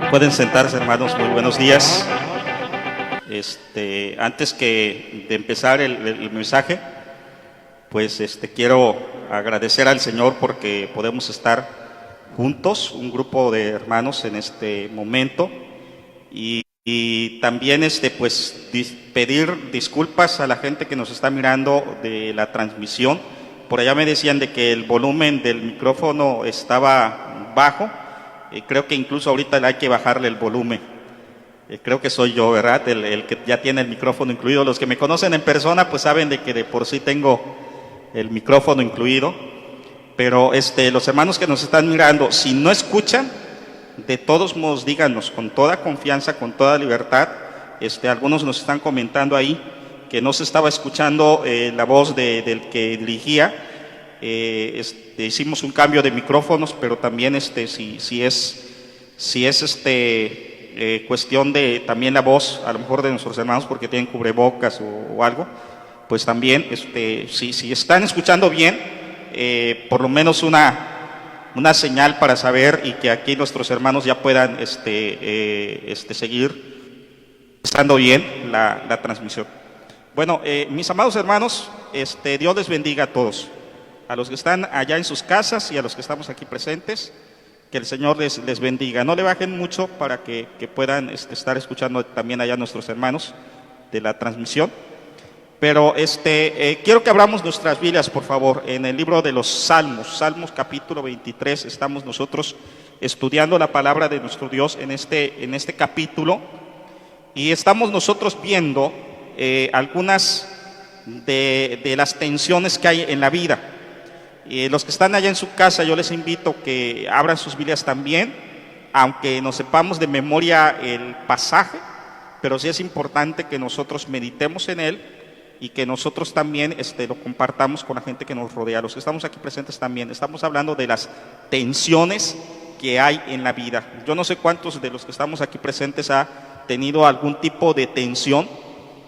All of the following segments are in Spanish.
Pueden sentarse, hermanos. Muy buenos días. Antes de empezar el mensaje, pues quiero agradecer al Señor porque podemos estar juntos, un grupo de hermanos en este momento, y también pues pedir disculpas a la gente que nos está mirando de la transmisión. Por allá me decían de que el volumen del micrófono estaba bajo. Creo que incluso ahorita hay que bajarle el volumen. Creo que soy yo, ¿verdad? El que ya tiene el micrófono incluido. Los que me conocen en persona pues saben de que de por sí tengo el micrófono incluido. Pero los hermanos que nos están mirando, si no escuchan, de todos modos díganos con toda confianza, con toda libertad. Algunos nos están comentando ahí que no se estaba escuchando la voz del que dirigía. Hicimos un cambio de micrófonos, pero también si es cuestión de también la voz, a lo mejor de nuestros hermanos porque tienen cubrebocas o algo, pues también si están escuchando bien, por lo menos una señal para saber y que aquí nuestros hermanos ya puedan seguir estando bien la transmisión. Bueno, mis amados hermanos, Dios les bendiga a todos. A los que están allá en sus casas y a los que estamos aquí presentes, que el Señor les bendiga. No le bajen mucho para que puedan estar escuchando también allá nuestros hermanos de la transmisión. Pero quiero que abramos nuestras Biblias, por favor, en el libro de los Salmos capítulo 23. Estamos nosotros estudiando la palabra de nuestro Dios en este capítulo, y estamos nosotros viendo algunas de las tensiones que hay en la vida. Los que están allá en su casa, yo les invito que abran sus Biblias también, aunque no sepamos de memoria el pasaje, pero sí es importante que nosotros meditemos en él y que nosotros también lo compartamos con la gente que nos rodea. Los que estamos aquí presentes también, estamos hablando de las tensiones que hay en la vida. Yo no sé cuántos de los que estamos aquí presentes ha tenido algún tipo de tensión.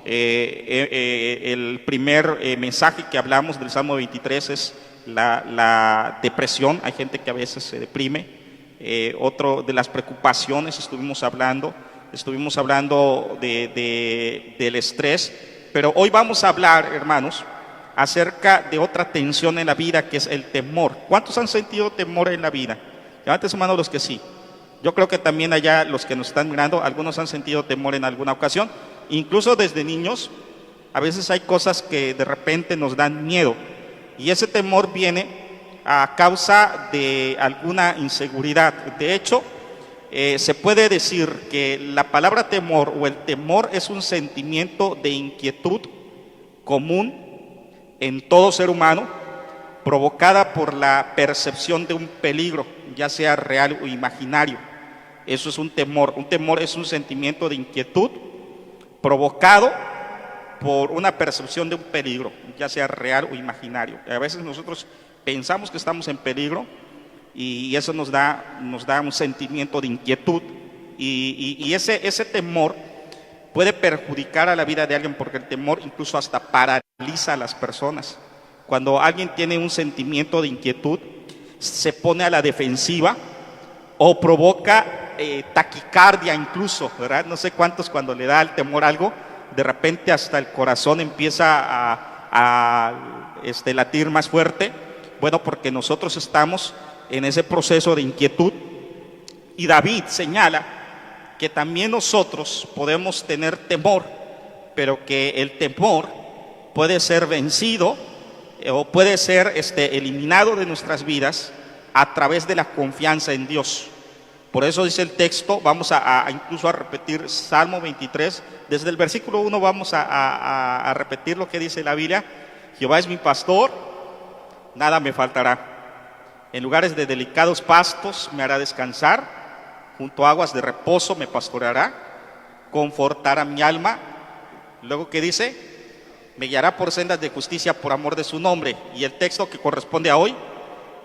El primer mensaje que hablamos del Salmo 23 es la depresión. Hay gente que a veces se deprime. Otro de las preocupaciones estuvimos hablando del estrés, pero hoy vamos a hablar, hermanos, acerca de otra tensión en la vida, que es el temor. ¿Cuántos han sentido temor en la vida? Levanten su mano los que sí. Yo creo que también allá los que nos están mirando, algunos han sentido temor en alguna ocasión, incluso desde niños. A veces hay cosas que de repente nos dan miedo, y ese temor viene a causa de alguna inseguridad. De hecho, se puede decir que la palabra temor o el temor es un sentimiento de inquietud común en todo ser humano, provocada por la percepción de un peligro, ya sea real o imaginario. Eso es un temor. Un temor es un sentimiento de inquietud provocado por una percepción de un peligro, ya sea real o imaginario. A veces nosotros pensamos que estamos en peligro y eso nos da un sentimiento de inquietud, y ese temor puede perjudicar a la vida de alguien, porque el temor incluso hasta paraliza a las personas. Cuando alguien tiene un sentimiento de inquietud, se pone a la defensiva o provoca taquicardia incluso, ¿verdad? No sé cuántos, cuando le da el temor algo, de repente hasta el corazón empieza a latir más fuerte. Bueno, porque nosotros estamos en ese proceso de inquietud. Y David señala que también nosotros podemos tener temor, pero que el temor puede ser vencido o puede ser eliminado de nuestras vidas a través de la confianza en Dios. Por eso dice el texto, vamos incluso a repetir Salmo 23, desde el versículo 1 vamos a repetir lo que dice la Biblia. Jehová es mi pastor, nada me faltará. En lugares de delicados pastos me hará descansar, junto a aguas de reposo me pastoreará, confortará mi alma. Luego, ¿qué dice? Me guiará por sendas de justicia por amor de su nombre. Y el texto que corresponde a hoy: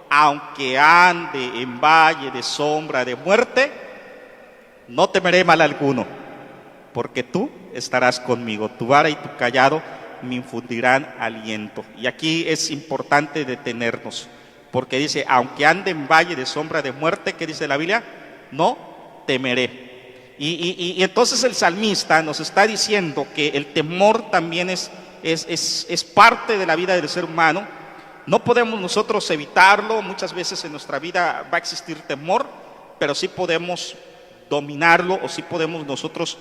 aunque ande en valle de sombra de muerte, no temeré mal alguno, porque tú estarás conmigo. Tu vara y tu cayado me infundirán aliento. Y aquí es importante detenernos, porque dice, aunque ande en valle de sombra de muerte, ¿qué dice la Biblia? No temeré. Y entonces el salmista nos está diciendo que el temor también es parte de la vida del ser humano. No podemos nosotros evitarlo, muchas veces en nuestra vida va a existir temor, pero sí podemos dominarlo o sí podemos nosotros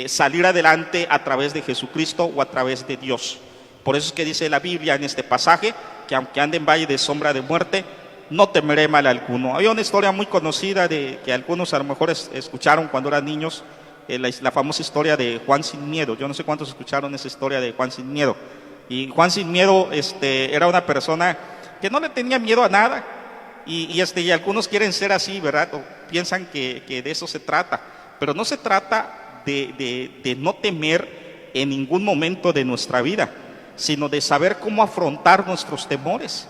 salir adelante a través de Jesucristo o a través de Dios. Por eso es que dice la Biblia en este pasaje que aunque ande en valle de sombra de muerte, no temeré mal alguno. Había una historia muy conocida que algunos a lo mejor escucharon cuando eran niños, la famosa historia de Juan sin miedo. Yo no sé cuántos escucharon esa historia de Juan sin miedo. Y Juan sin miedo era una persona que no le tenía miedo a nada. Y algunos quieren ser así, ¿verdad? O piensan que de eso se trata. Pero no se trata de no temer en ningún momento de nuestra vida, sino de saber cómo afrontar nuestros temores.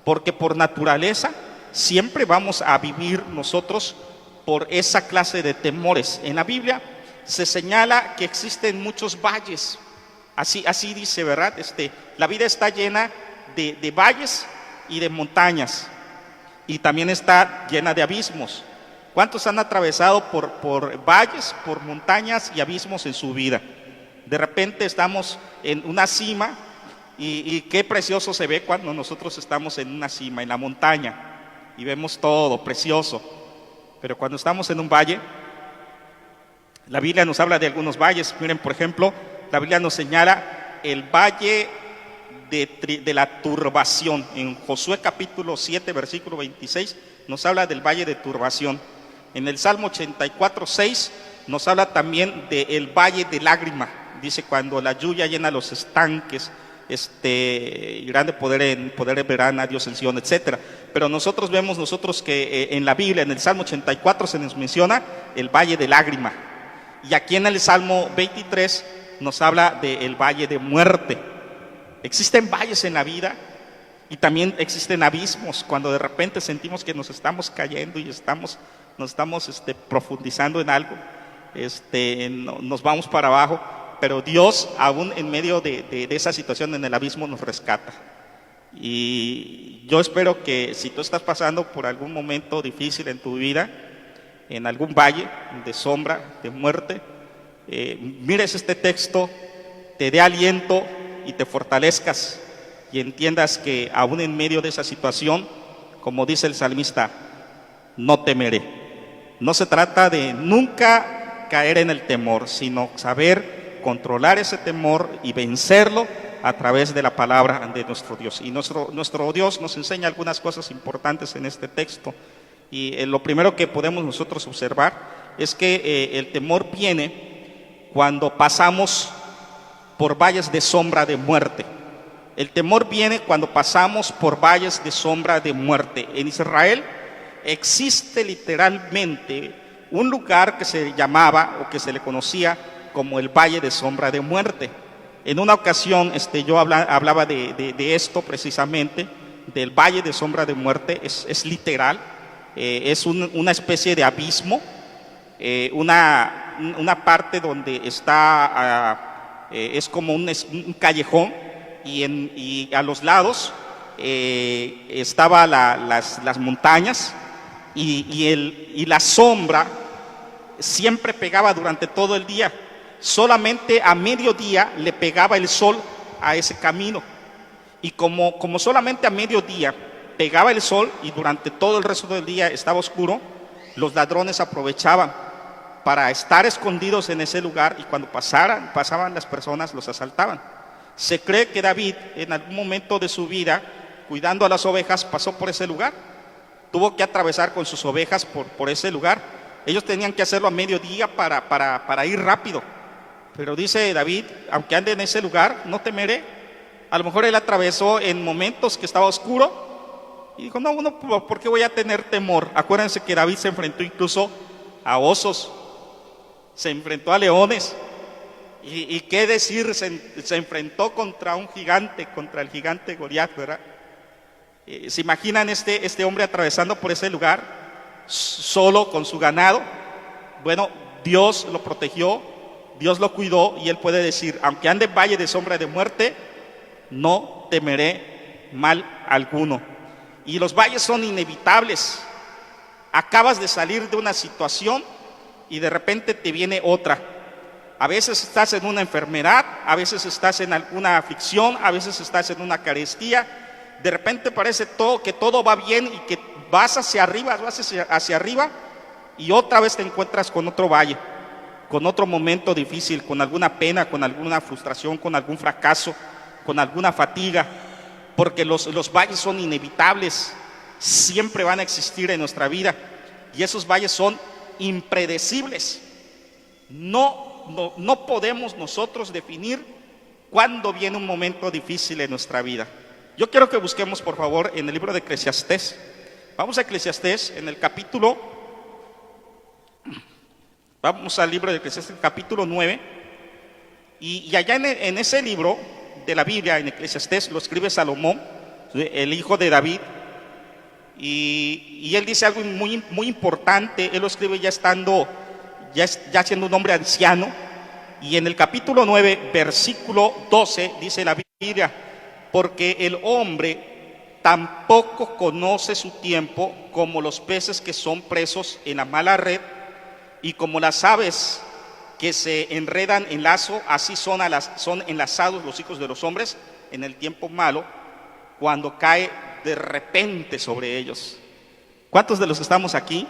Porque por naturaleza siempre vamos a vivir nosotros por esa clase de temores. En la Biblia se señala que existen muchos valles. Así dice, ¿verdad? La vida está llena de valles y de montañas. Y también está llena de abismos. ¿Cuántos han atravesado por valles, por montañas y abismos en su vida? De repente estamos en una cima y qué precioso se ve cuando nosotros estamos en una cima, en la montaña, y vemos todo precioso. Pero cuando estamos en un valle, la Biblia nos habla de algunos valles. Miren, por ejemplo, la Biblia nos señala el valle de la turbación. En Josué capítulo 7, versículo 26, nos habla del valle de turbación. En el Salmo 84, 6, nos habla también del valle de lágrima. Dice, cuando la lluvia llena los estanques, y grande poder verán a Dios en Sion, etcétera. Pero nosotros vemos que en la Biblia, en el Salmo 84, se nos menciona el valle de lágrima. Y aquí en el Salmo 23 nos habla del valle de muerte. Existen valles en la vida y también existen abismos, cuando de repente sentimos que nos estamos cayendo y nos estamos profundizando en algo, nos vamos para abajo. Pero Dios, aún en medio de esa situación en el abismo, nos rescata. Y yo espero que si tú estás pasando por algún momento difícil en tu vida, en algún valle de sombra, de muerte, mires este texto, te dé aliento y te fortalezcas y entiendas que aún en medio de esa situación, como dice el salmista, no temeré. No se trata de nunca caer en el temor, sino saber controlar ese temor y vencerlo a través de la palabra de nuestro Dios. Y nuestro Dios nos enseña algunas cosas importantes en este texto. Y lo primero que podemos nosotros observar es que el temor viene cuando pasamos por valles de sombra de muerte. El temor viene cuando pasamos por valles de sombra de muerte. En Israel existe literalmente un lugar que se llamaba o que se le conocía como el valle de sombra de muerte. En una ocasión yo hablaba de esto precisamente, del valle de sombra de muerte. Es literal, es una especie de abismo, una parte donde está, es como un callejón, y a los lados estaba las montañas, y la sombra siempre pegaba durante todo el día. Solamente a mediodía le pegaba el sol a ese camino. Y como solamente a mediodía pegaba el sol y durante todo el resto del día estaba oscuro, los ladrones aprovechaban para estar escondidos en ese lugar, y cuando pasaban las personas, los asaltaban. Se cree que David, en algún momento de su vida, cuidando a las ovejas, pasó por ese lugar. Tuvo que atravesar con sus ovejas por ese lugar. Ellos tenían que hacerlo a mediodía para ir rápido. Pero dice David, aunque ande en ese lugar, no temeré. A lo mejor él atravesó en momentos que estaba oscuro y dijo, no, ¿por qué voy a tener temor? Acuérdense que David se enfrentó incluso a osos, se enfrentó a leones, y qué decir, se enfrentó contra un gigante, contra el gigante Goliat, ¿verdad? ¿Se imaginan este hombre atravesando por ese lugar solo con su ganado? Bueno, Dios lo protegió, Dios lo cuidó, y él puede decir, aunque ande en valle de sombra de muerte, no temeré mal alguno. Y los valles son inevitables. Acabas de salir de una situación y de repente te viene otra. A veces estás en una enfermedad, a veces estás en alguna aflicción, a veces estás en una carestía. De repente parece que todo va bien y que vas hacia arriba y otra vez te encuentras con otro valle, con otro momento difícil, con alguna pena, con alguna frustración, con algún fracaso, con alguna fatiga, porque los valles son inevitables, siempre van a existir en nuestra vida y esos valles son impredecibles. No podemos nosotros definir cuándo viene un momento difícil en nuestra vida. Yo quiero que busquemos, por favor, en el libro de Eclesiastés. Vamos a Eclesiastés, vamos al libro de Eclesiastés, capítulo 9, y allá en ese libro de la Biblia, en Eclesiastés, lo escribe Salomón, el hijo de David, y él dice algo muy, muy importante. Él lo escribe ya siendo un hombre anciano, y en el capítulo 9, versículo 12, dice la Biblia: porque el hombre tampoco conoce su tiempo, como los peces que son presos en la mala red, y como las aves que se enredan en lazo, así son enlazados los hijos de los hombres en el tiempo malo, cuando cae de repente sobre ellos. ¿Cuántos de los que estamos aquí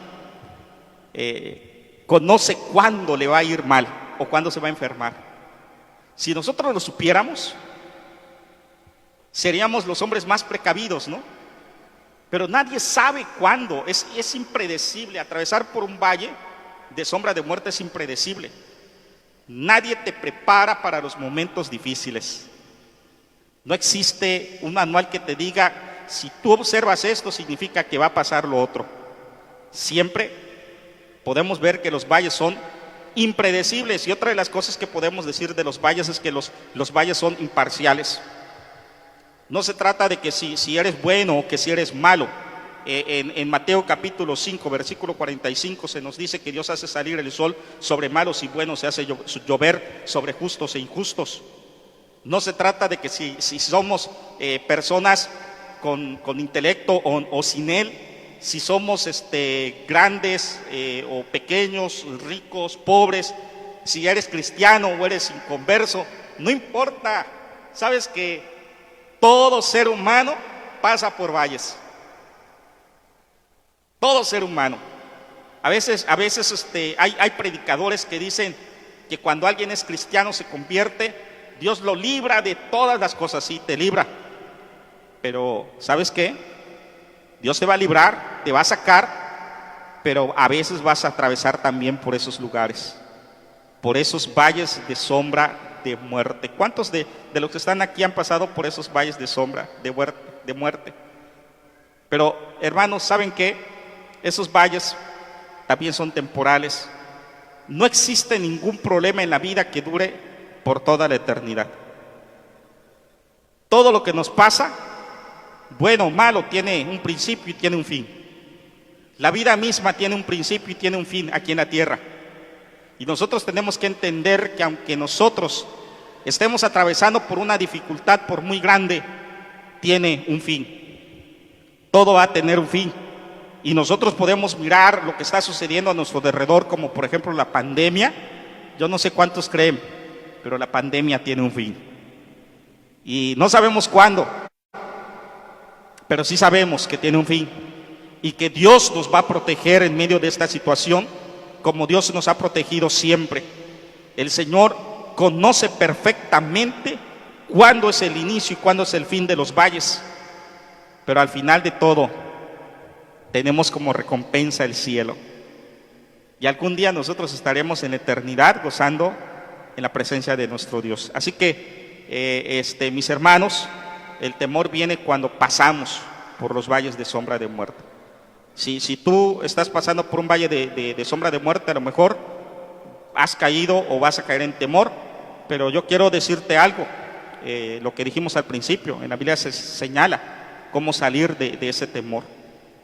conoce cuándo le va a ir mal o cuándo se va a enfermar? Si nosotros lo supiéramos, seríamos los hombres más precavidos, ¿no? Pero nadie sabe cuándo. Es impredecible. Atravesar por un valle de sombra de muerte es impredecible. Nadie te prepara para los momentos difíciles. No existe un manual que te diga: si tú observas esto, significa que va a pasar lo otro. Siempre podemos ver que los valles son impredecibles, y otra de las cosas que podemos decir de los valles es que los valles son imparciales. No se trata de que si eres bueno o que si eres malo. En Mateo capítulo 5, versículo 45 se nos dice que Dios hace salir el sol sobre malos y buenos, se hace llover sobre justos e injustos. No se trata de que si somos personas con intelecto o sin él, si somos grandes o pequeños, ricos, pobres, si eres cristiano o eres inconverso, no importa. Sabes que todo ser humano pasa por valles. Todo ser humano. A veces hay predicadores que dicen que cuando alguien es cristiano, se convierte, Dios lo libra de todas las cosas. Sí, te libra. Pero ¿sabes qué? Dios te va a librar, te va a sacar, pero a veces vas a atravesar también por esos lugares, por esos valles de sombra de muerte. ¿Cuántos de los que están aquí han pasado por esos valles de sombra de muerte? Pero hermanos, ¿saben qué? Esos valles también son temporales. No existe ningún problema en la vida que dure por toda la eternidad. Todo lo que nos pasa, bueno o malo, tiene un principio y tiene un fin. La vida misma tiene un principio y tiene un fin aquí en la tierra. Y nosotros tenemos que entender que aunque nosotros estemos atravesando por una dificultad por muy grande, tiene un fin. Todo va a tener un fin. Y nosotros podemos mirar lo que está sucediendo a nuestro alrededor, como por ejemplo la pandemia. Yo no sé cuántos creen, pero la pandemia tiene un fin. Y no sabemos cuándo, pero sí sabemos que tiene un fin. Y que Dios nos va a proteger en medio de esta situación, como Dios nos ha protegido siempre. El Señor conoce perfectamente cuándo es el inicio y cuándo es el fin de los valles. Pero al final de todo, tenemos como recompensa el cielo. Y algún día nosotros estaremos en la eternidad gozando en la presencia de nuestro Dios. Así que, mis hermanos, el temor viene cuando pasamos por los valles de sombra de muerte. Si tú estás pasando por un valle de sombra de muerte, a lo mejor has caído o vas a caer en temor, pero yo quiero decirte algo. Lo que dijimos al principio, en la Biblia se señala cómo salir de ese temor.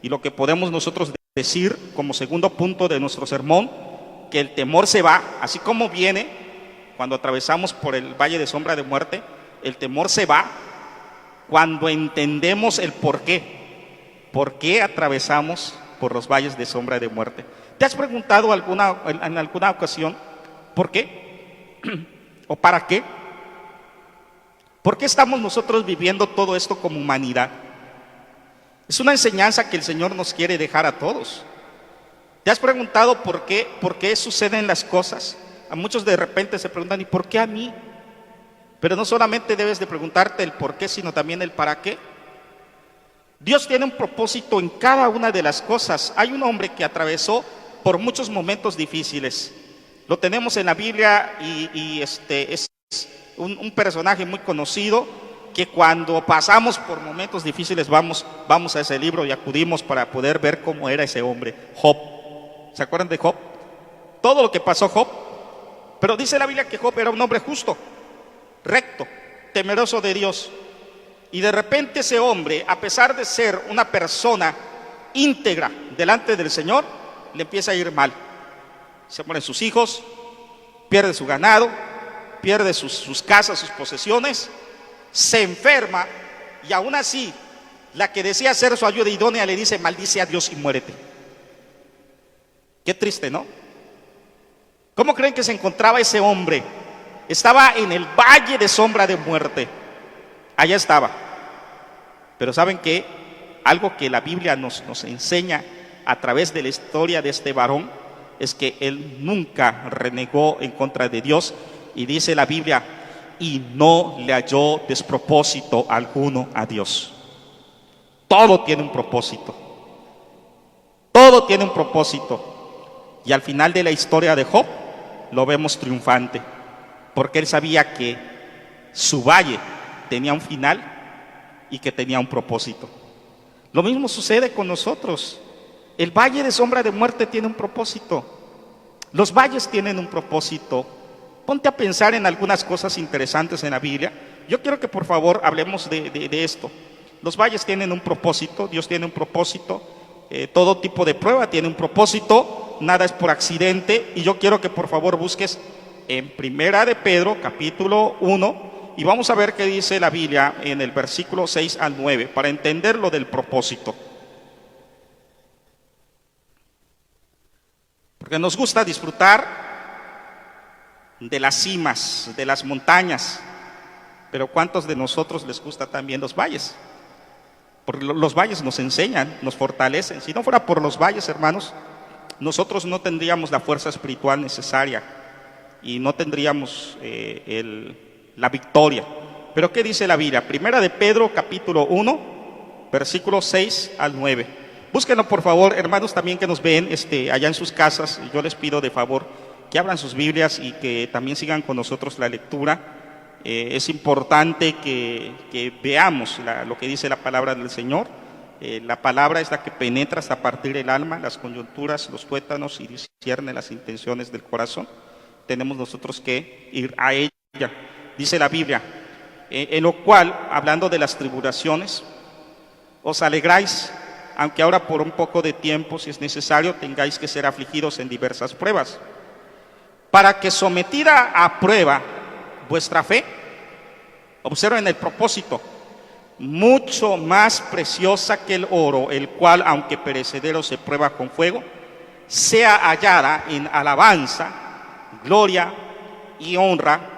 Y lo que podemos nosotros decir como segundo punto de nuestro sermón, que el temor se va, así como viene cuando atravesamos por el valle de sombra de muerte, el temor se va cuando entendemos el por qué. ¿Por qué atravesamos por los valles de sombra de muerte. ¿Te has preguntado en alguna ocasión por qué? ¿O para qué? ¿Por qué estamos nosotros viviendo todo esto como humanidad? Es una enseñanza que el Señor nos quiere dejar a todos. ¿Te has preguntado por qué suceden las cosas? A muchos de repente se preguntan, ¿y por qué a mí? Pero no solamente debes de preguntarte el por qué, sino también el para qué. Dios tiene un propósito en cada una de las cosas. Hay un hombre que atravesó por muchos momentos difíciles. Lo tenemos en la Biblia y es un personaje muy conocido que cuando pasamos por momentos difíciles vamos a ese libro y acudimos para poder ver cómo era ese hombre, Job. ¿Se acuerdan de Job? Todo lo que pasó Job. Pero dice la Biblia que Job era un hombre justo, recto, temeroso de Dios. Y de repente ese hombre, a pesar de ser una persona íntegra delante del Señor, le empieza a ir mal. Se mueren sus hijos, pierde su ganado, pierde sus casas, sus posesiones, se enferma y aún así la que decía ser su ayuda idónea le dice: maldice a Dios y muérete. Qué triste, ¿no? ¿Cómo creen que se encontraba ese hombre? Estaba en el valle de sombra de muerte. Allá estaba. Pero ¿saben qué? Algo que la Biblia nos enseña a través de la historia de este varón es que él nunca renegó en contra de Dios. Y dice la Biblia, y no le halló despropósito alguno a Dios. Todo tiene un propósito. Todo tiene un propósito. Y al final de la historia de Job lo vemos triunfante, porque él sabía que su valle tenía un final y que tenía un propósito. Lo mismo sucede con nosotros. El valle de sombra de muerte tiene un propósito. Los valles tienen un propósito. Ponte a pensar en algunas cosas interesantes en la Biblia. Yo quiero que por favor hablemos de esto. Los valles tienen un propósito, Dios tiene un propósito, todo tipo de prueba tiene un propósito. Nada es por accidente, y yo quiero que por favor busques en Primera de Pedro, capítulo 1, y vamos a ver qué dice la Biblia en el versículo 6 al 9, para entender lo del propósito. Porque nos gusta disfrutar de las cimas, de las montañas, pero ¿cuántos de nosotros les gusta también los valles? Porque los valles nos enseñan, nos fortalecen. Si no fuera por los valles, hermanos, nosotros no tendríamos la fuerza espiritual necesaria y no tendríamos la victoria. Pero ¿qué dice la Biblia? Primera de Pedro, capítulo 1, versículos 6 al 9. Búsquenlo por favor, hermanos también que nos ven allá en sus casas. Yo les pido de favor que abran sus Biblias y que también sigan con nosotros la lectura. Es importante que veamos lo que dice la palabra del Señor. La palabra es la que penetra hasta partir el alma, las coyunturas, los tuétanos, y discierne las intenciones del corazón. Tenemos nosotros que ir a ella. Dice la Biblia, en lo cual, hablando de las tribulaciones, os alegráis, aunque ahora por un poco de tiempo, si es necesario, tengáis que ser afligidos en diversas pruebas, para que sometida a prueba vuestra fe, observen el propósito, mucho más preciosa que el oro, el cual, aunque perecedero, se prueba con fuego, sea hallada en alabanza, gloria y honra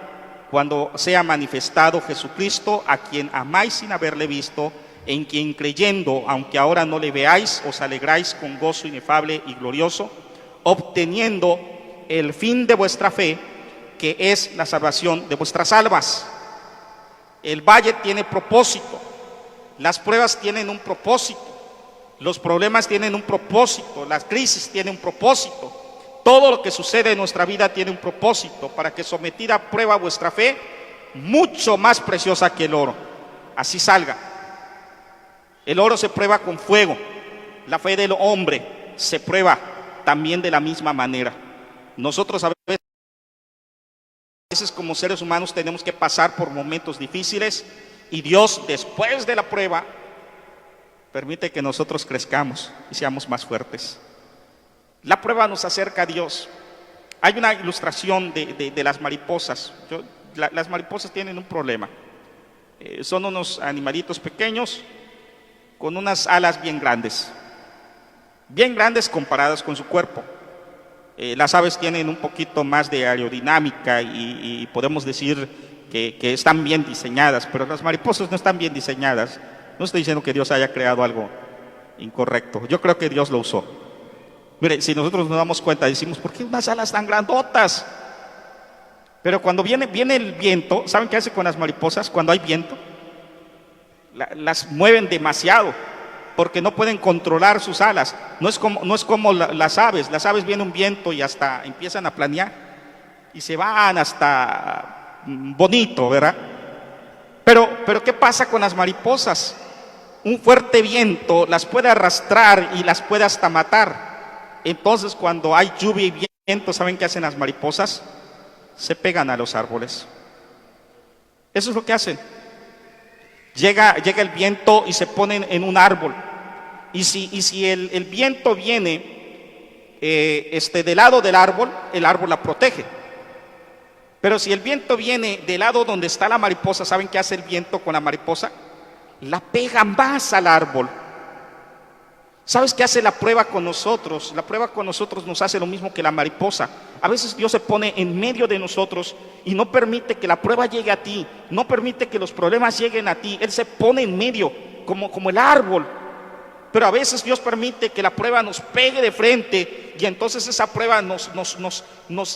cuando sea manifestado Jesucristo, a quien amáis sin haberle visto, en quien creyendo, aunque ahora no le veáis, os alegráis con gozo inefable y glorioso, obteniendo el fin de vuestra fe, que es la salvación de vuestras almas. El valle tiene propósito, las pruebas tienen un propósito, los problemas tienen un propósito, las crisis tienen un propósito. Todo lo que sucede en nuestra vida tiene un propósito, para que sometida a prueba vuestra fe, mucho más preciosa que el oro, así salga. El oro se prueba con fuego, la fe del hombre se prueba también de la misma manera. Nosotros a veces como seres humanos tenemos que pasar por momentos difíciles, y Dios, después de la prueba, permite que nosotros crezcamos y seamos más fuertes. La prueba nos acerca a Dios. Hay una ilustración de las mariposas. Las mariposas tienen un problema. Son unos animalitos pequeños con unas alas bien grandes. bien grandes comparadas con su cuerpo. Las aves tienen un poquito más de aerodinámica y podemos decir que están bien diseñadas, pero las mariposas no están bien diseñadas. No estoy diciendo que Dios haya creado algo incorrecto. Yo creo que Dios lo usó. Mire, si nosotros nos damos cuenta, decimos, ¿por qué unas alas tan grandotas? Pero cuando viene el viento, ¿saben qué hace con las mariposas cuando hay viento? Las mueven demasiado, porque no pueden controlar sus alas. No es como las aves viene un viento y hasta empiezan a planear, y se van hasta bonito, ¿verdad? Pero ¿qué pasa con las mariposas? Un fuerte viento las puede arrastrar y las puede hasta matar. Entonces, cuando hay lluvia y viento, ¿saben qué hacen las mariposas? Se pegan a los árboles. Eso es lo que hacen. Llega el viento y se ponen en un árbol. Y si el viento viene del lado del árbol, el árbol la protege. Pero si el viento viene del lado donde está la mariposa, ¿saben qué hace el viento con la mariposa? La pega más al árbol. ¿Sabes qué hace la prueba con nosotros? La prueba con nosotros nos hace lo mismo que la mariposa. A veces Dios se pone en medio de nosotros y no permite que la prueba llegue a ti, no permite que los problemas lleguen a ti. Él se pone en medio, como el árbol. Pero a veces Dios permite que la prueba nos pegue de frente y entonces esa prueba nos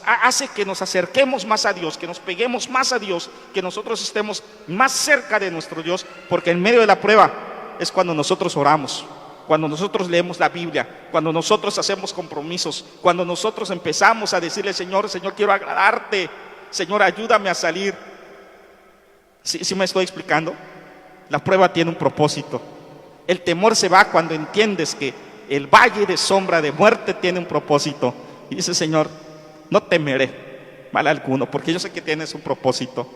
hace que nos acerquemos más a Dios, que nos peguemos más a Dios, que nosotros estemos más cerca de nuestro Dios, porque en medio de la prueba es cuando nosotros oramos. Cuando nosotros leemos la Biblia, cuando nosotros hacemos compromisos, cuando nosotros empezamos a decirle, Señor, quiero agradarte, Señor, ayúdame a salir. ¿Sí me estoy explicando? La prueba tiene un propósito. El temor se va cuando entiendes que el valle de sombra de muerte tiene un propósito. Y dice, Señor, no temeré mal alguno, porque yo sé que tienes un propósito.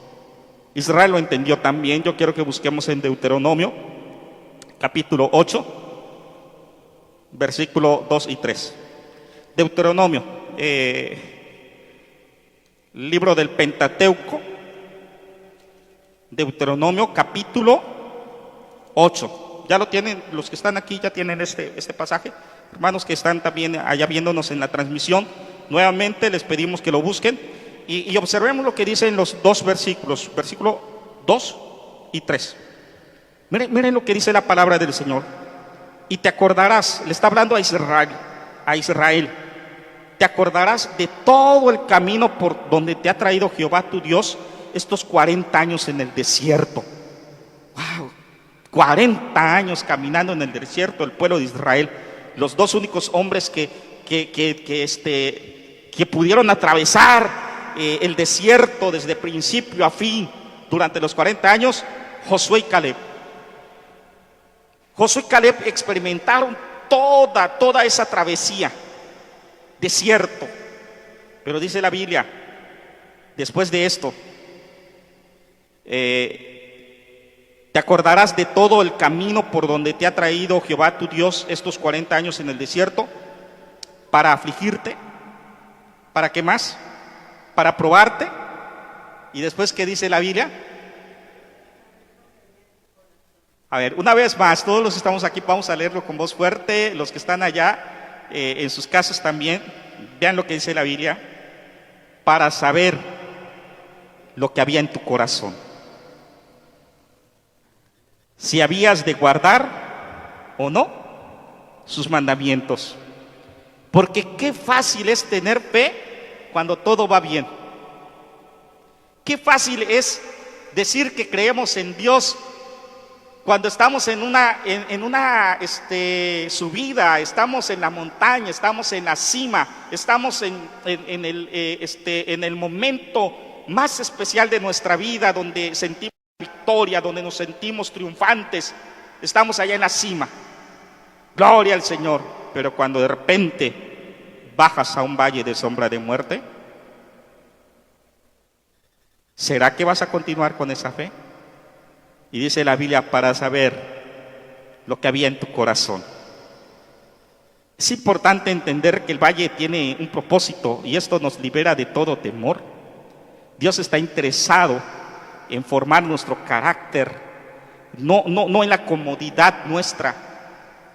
Israel lo entendió también. Yo quiero que busquemos en Deuteronomio, capítulo 8. Versículo 2 y 3. Deuteronomio, libro del Pentateuco. Deuteronomio, capítulo 8. Ya lo tienen, los que están aquí ya tienen este pasaje. Hermanos que están también allá viéndonos en la transmisión, nuevamente les pedimos que lo busquen y observemos lo que dicen los dos versículos, versículo 2 y 3. Miren lo que dice la palabra del Señor. Y te acordarás, le está hablando a Israel, te acordarás de todo el camino por donde te ha traído Jehová tu Dios estos 40 años en el desierto. Wow, 40 años caminando en el desierto el pueblo de Israel, los dos únicos hombres que pudieron atravesar el desierto desde principio a fin durante los 40 años, Josué y Caleb. Josué y Caleb experimentaron toda esa travesía, desierto. Pero dice la Biblia, después de esto, te acordarás de todo el camino por donde te ha traído Jehová tu Dios estos 40 años en el desierto, para afligirte. ¿Para qué más? Para probarte. Y después, ¿qué dice la Biblia? A ver, una vez más, todos los que estamos aquí vamos a leerlo con voz fuerte, los que están allá en sus casas también, vean lo que dice la Biblia, para saber lo que había en tu corazón. Si habías de guardar o no sus mandamientos. Porque qué fácil es tener fe cuando todo va bien. Qué fácil es decir que creemos en Dios cuando estamos en una subida, estamos en la montaña, estamos en la cima, estamos en el momento más especial de nuestra vida, donde sentimos victoria, donde nos sentimos triunfantes, estamos allá en la cima. Gloria al Señor. Pero cuando de repente bajas a un valle de sombra de muerte, ¿será que vas a continuar con esa fe? Y dice la Biblia, para saber lo que había en tu corazón. Es importante entender que el valle tiene un propósito y esto nos libera de todo temor. Dios está interesado en formar nuestro carácter, no en la comodidad nuestra.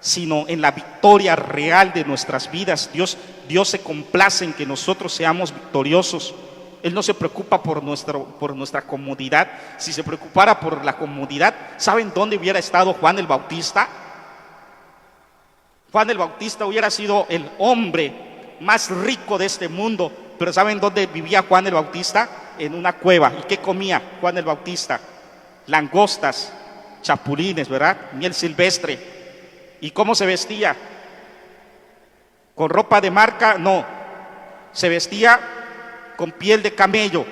sino en la victoria real de nuestras vidas. Dios se complace en que nosotros seamos victoriosos. Él no se preocupa por nuestra comodidad. Si se preocupara por la comodidad, ¿saben dónde hubiera estado Juan el Bautista? Juan el Bautista hubiera sido el hombre más rico de este mundo, pero ¿saben dónde vivía Juan el Bautista? En una cueva. ¿Y qué comía Juan el Bautista? Langostas, chapulines, ¿verdad? Miel silvestre. ¿Y cómo se vestía? ¿Con ropa de marca? No. Se vestía con piel de camello.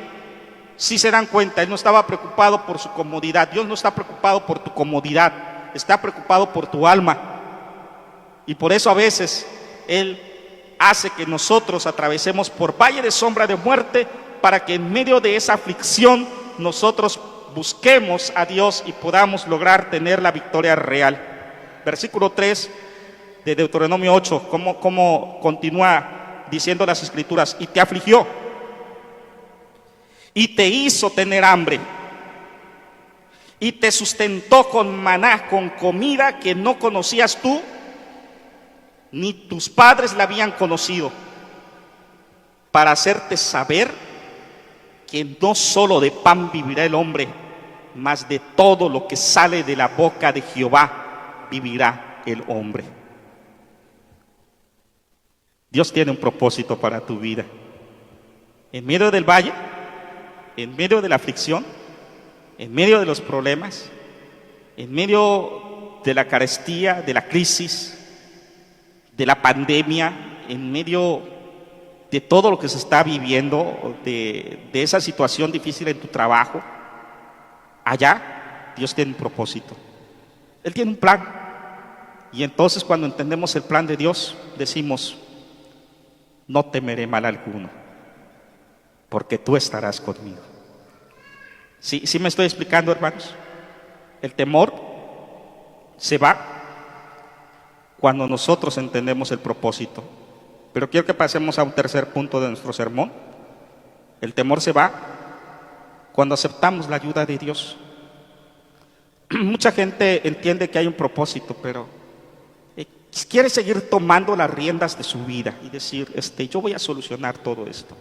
Si se dan cuenta, Él no estaba preocupado por su comodidad. Dios no está preocupado por tu comodidad, está preocupado por tu alma. Y por eso a veces Él hace que nosotros atravesemos por valle de sombra de muerte, para que en medio de esa aflicción nosotros busquemos a Dios y podamos lograr tener la victoria real. Versículo 3 de Deuteronomio 8, cómo continúa diciendo las Escrituras: y te afligió, y te hizo tener hambre, y te sustentó con maná, con comida que no conocías tú, ni tus padres la habían conocido, para hacerte saber que no solo de pan vivirá el hombre, mas de todo lo que sale de la boca de Jehová vivirá el hombre. Dios tiene un propósito para tu vida. En medio del valle, en medio de la aflicción, en medio de los problemas, en medio de la carestía, de la crisis, de la pandemia, en medio de todo lo que se está viviendo, de esa situación difícil en tu trabajo, allá Dios tiene un propósito. Él tiene un plan. Y entonces, cuando entendemos el plan de Dios, decimos: no temeré mal alguno, porque tú estarás conmigo. ¿Sí me estoy explicando, hermanos? El temor se va cuando nosotros entendemos el propósito. Pero quiero que pasemos a un tercer punto de nuestro sermón. El temor se va cuando aceptamos la ayuda de Dios. Mucha gente entiende que hay un propósito, pero quiere seguir tomando las riendas de su vida y decir: yo voy a solucionar todo esto.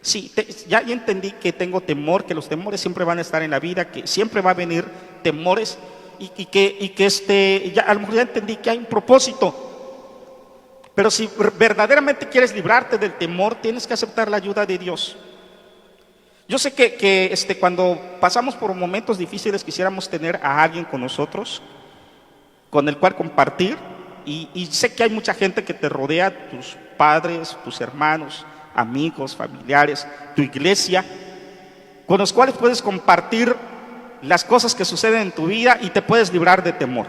Sí, ya entendí que tengo temor, que los temores siempre van a estar en la vida, que siempre va a venir temores, y que ya, a lo mejor ya entendí que hay un propósito. Pero si verdaderamente quieres librarte del temor, tienes que aceptar la ayuda de Dios. Yo sé que cuando pasamos por momentos difíciles, quisiéramos tener a alguien con nosotros, con el cual compartir. Y sé que hay mucha gente que te rodea, tus padres, tus hermanos, amigos, familiares, tu iglesia, con los cuales puedes compartir las cosas que suceden en tu vida y te puedes librar de temor.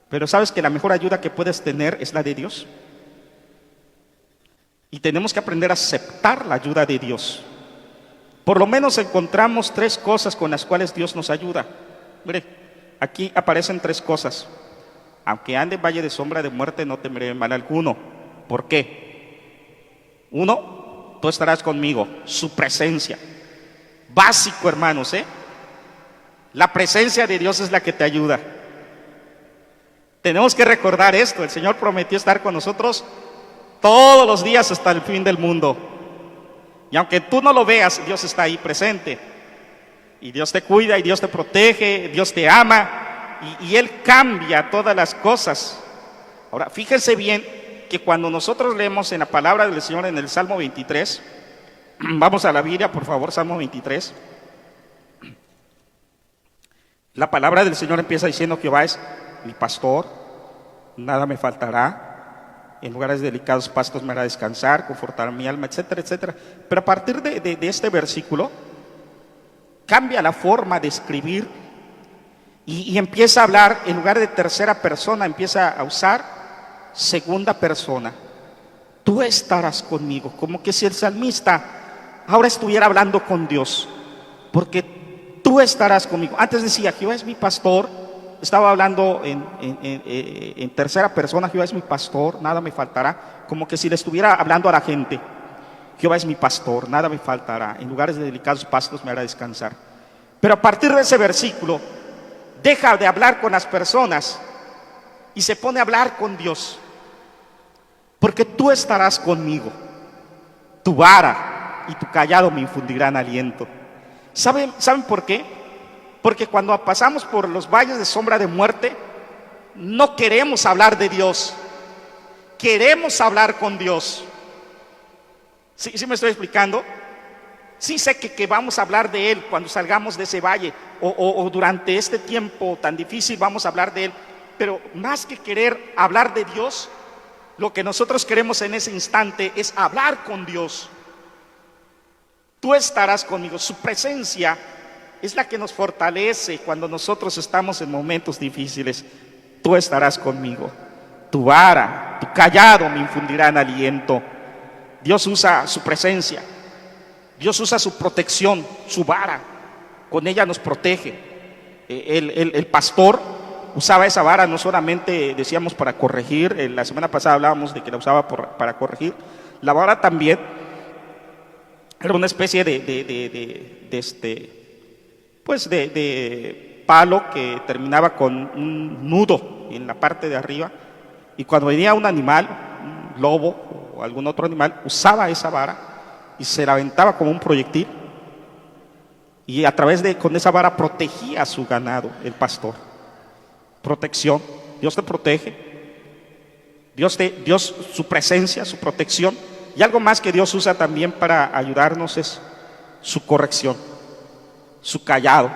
Pero sabes que la mejor ayuda que puedes tener es la de Dios. Y tenemos que aprender a aceptar la ayuda de Dios. Por lo menos encontramos 3 cosas con las cuales Dios nos ayuda. Mire, aquí aparecen 3 cosas. Aunque ande en valle de sombra de muerte, no temeré mal alguno. ¿Por qué? 1, tú estarás conmigo. Su presencia. Básico, hermanos, La presencia de Dios es la que te ayuda. Tenemos que recordar esto: el Señor prometió estar con nosotros todos los días hasta el fin del mundo. Y aunque tú no lo veas, Dios está ahí presente. Y Dios te cuida, y Dios te protege, Dios te ama. Y Él cambia todas las cosas. Ahora, fíjense bien que cuando nosotros leemos en la palabra del Señor en el Salmo 23, vamos a la Biblia, por favor, Salmo 23. La palabra del Señor empieza diciendo: Jehová es mi pastor, nada me faltará, en lugares delicados pastos me hará descansar, confortará mi alma, etcétera, etcétera. Pero a partir de este versículo, cambia la forma de escribir y empieza a hablar, en lugar de tercera persona, empieza a usar segunda persona. Tú estarás conmigo, como que si el salmista ahora estuviera hablando con Dios, porque tú estarás conmigo. Antes decía: Jehová es mi pastor, estaba hablando en tercera persona: Jehová es mi pastor, nada me faltará, como que si le estuviera hablando a la gente. Jehová es mi pastor, nada me faltará, en lugares de delicados pastos me hará descansar. Pero a partir de ese versículo, deja de hablar con las personas y se pone a hablar con Dios. Porque tú estarás conmigo, tu vara y tu callado me infundirán aliento. ¿Saben por qué? Porque cuando pasamos por los valles de sombra de muerte, no queremos hablar de Dios, queremos hablar con Dios. ¿Sí me estoy explicando? Sí sé que vamos a hablar de Él cuando salgamos de ese valle o durante este tiempo tan difícil vamos a hablar de Él. Pero más que querer hablar de Dios, lo que nosotros queremos en ese instante es hablar con Dios. Tú estarás conmigo. Su presencia es la que nos fortalece cuando nosotros estamos en momentos difíciles. Tú estarás conmigo. Tu vara, tu callado me infundirán aliento. Dios usa su presencia. Dios usa su protección, su vara. Con ella nos protege. El pastor usaba esa vara no solamente, decíamos, para corregir. La semana pasada hablábamos de que la usaba para corregir. La vara también era una especie de palo que terminaba con un nudo en la parte de arriba. Y cuando venía un animal, un lobo o algún otro animal, usaba esa vara y se la aventaba como un proyectil. Y con esa vara protegía a su ganado, el pastor. Protección. Dios te protege. Dios, su presencia, su protección. Y algo más que Dios usa también para ayudarnos es su corrección, su callado.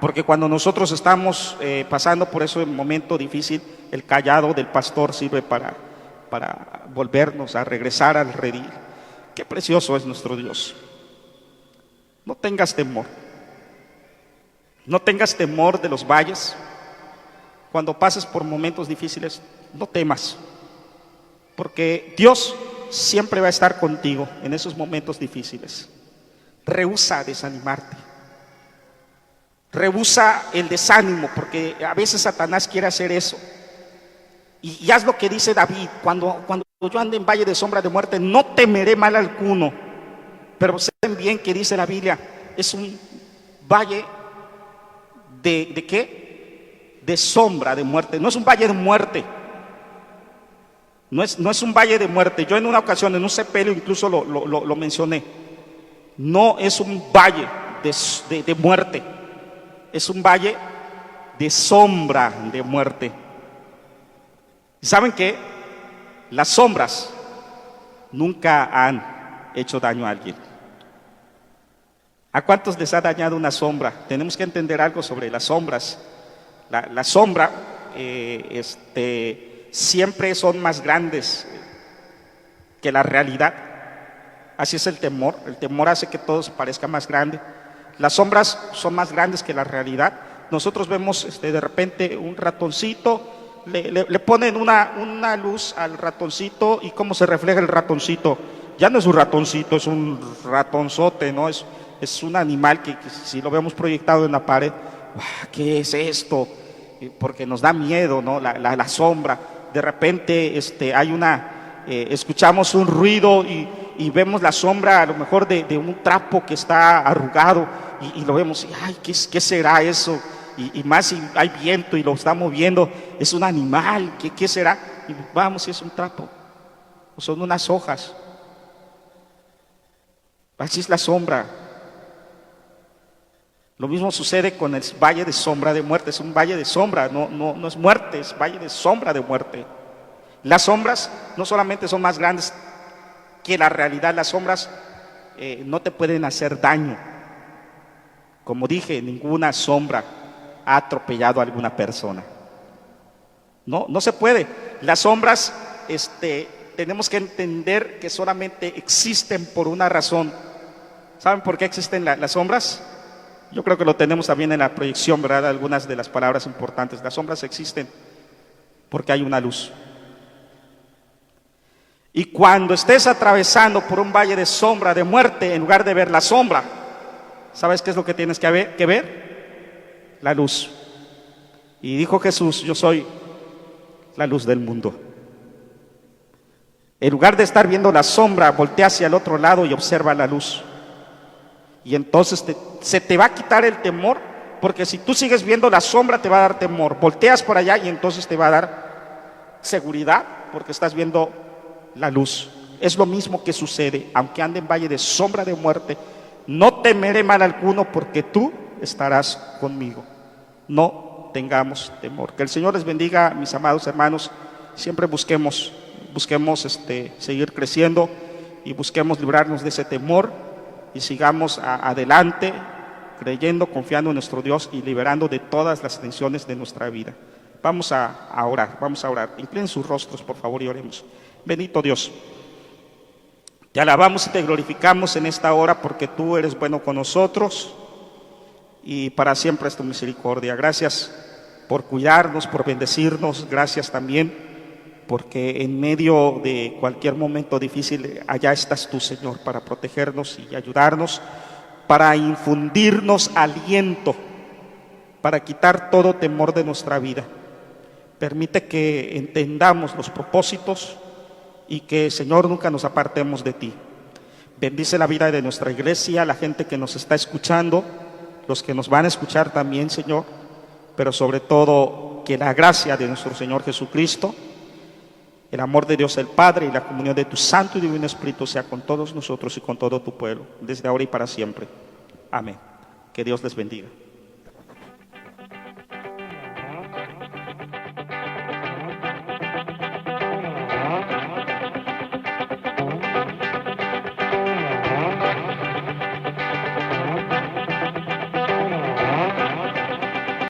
Porque cuando nosotros estamos pasando por ese momento difícil, el callado del pastor sirve para volvernos a regresar al redil. Qué precioso es nuestro Dios. No tengas temor. No tengas temor de los valles. Cuando pases por momentos difíciles, no temas. Porque Dios siempre va a estar contigo en esos momentos difíciles. Rehúsa desanimarte. Rehúsa el desánimo, porque a veces Satanás quiere hacer eso. Y haz lo que dice David: cuando yo ande en valle de sombra de muerte, no temeré mal alguno. Pero saben bien que dice la Biblia, es un valle ¿de qué? De sombra de muerte. No es un valle de muerte. No es un valle de muerte. Yo en una ocasión, en un sepelio incluso lo mencioné. No es un valle de muerte. Es un valle de sombra de muerte. ¿Saben qué? Las sombras nunca han hecho daño a alguien. ¿A cuántos les ha dañado una sombra? Tenemos que entender algo sobre las sombras. La sombra siempre son más grandes que la realidad. Así es el temor. El temor hace que todo se parezca más grande. Las sombras son más grandes que la realidad. Nosotros vemos de repente un ratoncito, le ponen una luz al ratoncito, y cómo se refleja el ratoncito. Ya no es un ratoncito, es un ratonzote, ¿no? Es un animal que si lo vemos proyectado en la pared, ¿qué es esto? Porque nos da miedo, ¿no? La sombra. De repente escuchamos un ruido y vemos la sombra a lo mejor de un trapo que está arrugado, y lo vemos y ay, ¿qué será eso? Y más si hay viento y lo está moviendo, es un animal, ¿qué será? Y vamos, si es un trapo o son unas hojas. Así es la sombra. Lo mismo sucede con el valle de sombra de muerte. Es un valle de sombra, no es muerte, es valle de sombra de muerte. Las sombras no solamente son más grandes que la realidad, las sombras no te pueden hacer daño. Como dije, ninguna sombra ha atropellado a alguna persona. No se puede. Las sombras tenemos que entender que solamente existen por una razón. ¿Saben por qué existen las sombras? Yo creo que lo tenemos también en la proyección, ¿verdad? Algunas de las palabras importantes. Las sombras existen porque hay una luz. Y cuando estés atravesando por un valle de sombra de muerte, en lugar de ver la sombra, ¿sabes qué es lo que tienes que ver? La luz. Y dijo Jesús: yo soy la luz del mundo. En lugar de estar viendo la sombra, voltea hacia el otro lado y observa la luz. Y entonces se te va a quitar el temor, porque si tú sigues viendo la sombra te va a dar temor. Volteas por allá y entonces te va a dar seguridad porque estás viendo la luz. Es lo mismo que sucede, aunque ande en valle de sombra de muerte, no temeré mal alguno porque tú estarás conmigo. No tengamos temor. Que el Señor les bendiga, mis amados hermanos. Siempre busquemos seguir creciendo y busquemos librarnos de ese temor y sigamos adelante creyendo, confiando en nuestro Dios y liberando de todas las tensiones de nuestra vida. Vamos a orar. Inclinen sus rostros, por favor, y oremos. Bendito Dios, te alabamos y te glorificamos en esta hora porque tú eres bueno con nosotros y para siempre es tu misericordia. Gracias por cuidarnos, por bendecirnos. Gracias también porque en medio de cualquier momento difícil, allá estás tú, Señor, para protegernos y ayudarnos, para infundirnos aliento, para quitar todo temor de nuestra vida. Permite que entendamos los propósitos y que, Señor, nunca nos apartemos de ti. Bendice la vida de nuestra iglesia, la gente que nos está escuchando, los que nos van a escuchar también, Señor, pero sobre todo que la gracia de nuestro Señor Jesucristo, el amor de Dios el Padre y la comunión de tu Santo y Divino Espíritu sea con todos nosotros y con todo tu pueblo, desde ahora y para siempre. Amén. Que Dios les bendiga.